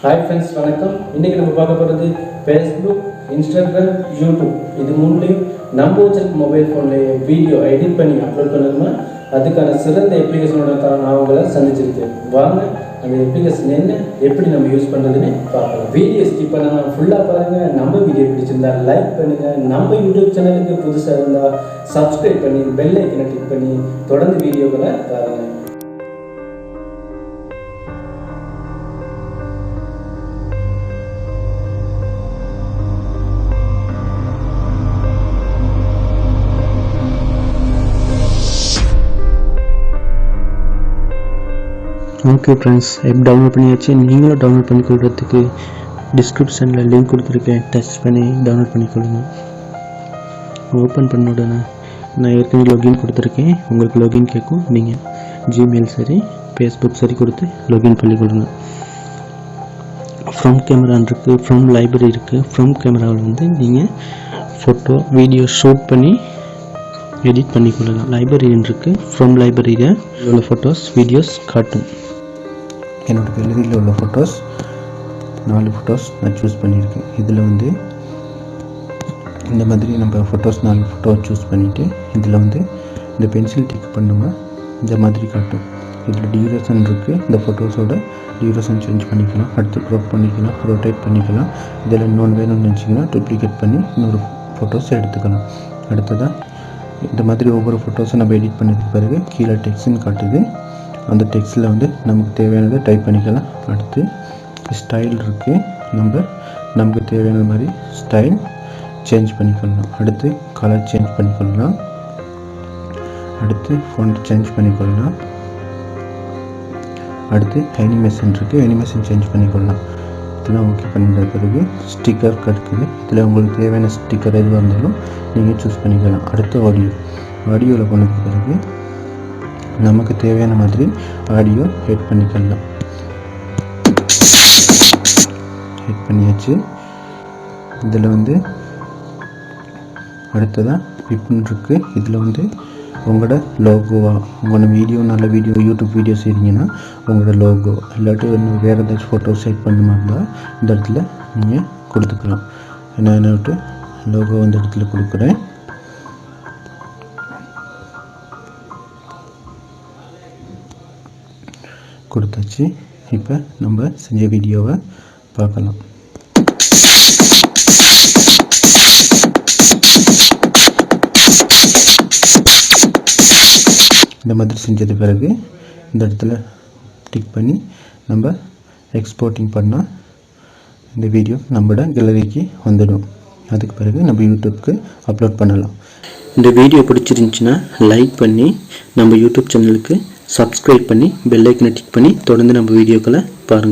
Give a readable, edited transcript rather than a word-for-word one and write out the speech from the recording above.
Hi friends, வணக்கம். இன்றைக்கி நம்ம பார்க்க போகிறது ஃபேஸ்புக், இன்ஸ்டாகிராம், யூடியூப் இது மூணுலேயும் நம்ம வச்சிருக்க மொபைல் ஃபோன்லேயே வீடியோ எடிட் பண்ணி அப்லோட் பண்ணணும்னா அதுக்கான சிறந்த அப்ளிகேஷனோட தரம் நான் உங்களை சந்திச்சிருக்கேன். வாங்க அந்த அப்ளிகேஷன் என்ன, எப்படி நம்ம யூஸ் பண்ணுறதுன்னு பார்க்கலாம். வீடியோ ஸ்கிப் பண்ணாமல் ஃபுல்லாக பாருங்கள். நம்ம வீடியோ பிடிச்சிருந்தா லைக் பண்ணுங்கள். நம்ம யூடியூப் சேனலுக்கு புதுசாக இருந்தால் சப்ஸ்கிரைப் பண்ணி பெல் ஐக்கனை கிளிக் பண்ணி தொடர்ந்து வீடியோக்களை பாருங்கள். ஓகே ஃப்ரெண்ட்ஸ், ஆப் டவுன்லோட் பண்ணியாச்சு. நீங்களும் டவுன்லோட் பண்ணிக்கொள்கிறதுக்கு டிஸ்கிரிப்ஷனில் லிங்க் கொடுத்துருக்கேன். டச் பண்ணி டவுன்லோட் பண்ணிக்கொள்ளுங்க. ஓப்பன் பண்ண உடனே நான் ஏற்கனவே லாகின் கொடுத்துருக்கேன். உங்களுக்கு லாகின் கேட்கும். நீங்கள் ஜிமெயில் சரி, ஃபேஸ்புக் சரி கொடுத்து லாகின் பண்ணிக்கொள்ளுங்க. ஃப்ரம் கேமரா இருக்குது, ஃப்ரம் லைப்ரரி இருக்குது. ஃப்ரம் கேமராவில் வந்து நீங்கள் ஃபோட்டோ வீடியோ ஷூட் பண்ணி எடிட் பண்ணிக்கொள்ளலாம். லைப்ரரி இருக்குது. ஃப்ரம் லைப்ரரியில் உள்ள ஃபோட்டோஸ் வீடியோஸ் காட்டும். என்னோடய கேலரியில் உள்ள ஃபோட்டோஸ் 4 ஃபோட்டோஸ் நான் சூஸ் பண்ணியிருக்கேன். இதில் வந்து இந்த மாதிரி நம்ம ஃபோட்டோஸ் 4 ஃபோட்டோ சூஸ் பண்ணிவிட்டு இதில் வந்து இந்த பென்சில் டிக் பண்ணுங்கள். இந்த மாதிரி காட்டும். இதில் டியூரேஷன் இருக்குது. இந்த ஃபோட்டோஸோட டியூரேஷன் சேஞ்ச் பண்ணிக்கலாம். அடுத்து க்ராப் பண்ணிக்கலாம், ரொட்டேட் பண்ணிக்கலாம். இதில் இன்னொன்று வேணும்னு நினச்சிங்கன்னா டூப்ளிகேட் பண்ணி இன்னொரு ஃபோட்டோஸ் எடுத்துக்கலாம். அடுத்ததாக இந்த மாதிரி ஒவ்வொரு ஃபோட்டோஸும் நம்ம எடிட் பண்ணதுக்கு பிறகு கீழே டெக்ஸ்ட்னு காட்டுது. அந்த டெக்ஸ்ட்டில் வந்து நமக்கு தேவையானதை டைப் பண்ணிக்கலாம். அடுத்து ஸ்டைல் இருக்குது. நமக்கு தேவையான மாதிரி ஸ்டைல் சேஞ்ச் பண்ணிக்கொள்ளலாம். அடுத்து கலர் சேஞ்ச் பண்ணிக்கொள்ளலாம். அடுத்து ஃபாண்ட் சேஞ்ச் பண்ணிக்கொள்ளலாம். அடுத்து அனிமேஷன் இருக்குது. அனிமேஷன் சேஞ்ச் பண்ணிக்கொள்ளலாம். இதெல்லாம் ஓகே பண்ணிட்ட பிறகு ஸ்டிக்கர் கிடைக்குது. இதில் உங்களுக்கு தேவையான ஸ்டிக்கர் எதுவாக இருந்தாலும் நீங்கள் சூஸ் பண்ணிக்கலாம். அடுத்து ஆடியோவில் பண்ணதுக்கு பிறகு நமக்கு தேவையான மாதிரி ஆடியோ ஹெட் பண்ணிக்கலாம். ஹெட் பண்ணியாச்சு. இதில் வந்து அடுத்ததாக விப்னு இருக்குது. இதில் வந்து உங்களோட லோகோவா, உங்களோட நல்ல வீடியோ யூடியூப் வீடியோ செய்கிறீங்கன்னா உங்களோட லோகோ, இல்லாட்டி வேறு ஏதாச்சும் ஃபோட்டோஸ் செட் பண்ணணுமா இருந்தால் இந்த இடத்துல நீங்கள் கொடுத்துக்கலாம். நான் விட்டு லோகோ இந்த இடத்துல கொடுக்குறேன். கொடுத்தாச்சு. இப்போ நம்ம செஞ்ச வீடியோவை பார்க்கலாம். இந்த மாதிரி செஞ்சது பிறகு இந்த இடத்துல டிக் பண்ணி நம்ம எக்ஸ்போர்ட்டிங் பண்ணால் இந்த வீடியோ நம்மளோட கேலரிக்கு வந்துடும். அதுக்கு பிறகு நம்ம யூடியூப்க்கு அப்லோட் பண்ணலாம். இந்த வீடியோ பிடிச்சிருந்துச்சின்னா லைக் பண்ணி நம்ம யூடியூப் சேனலுக்கு சப்ஸ்கிரைப் பண்ணி பெல் ஐக்கனை டிக் பண்ணி தொடர்ந்து நம்ம வீடியோக்களை பாருங்கள்.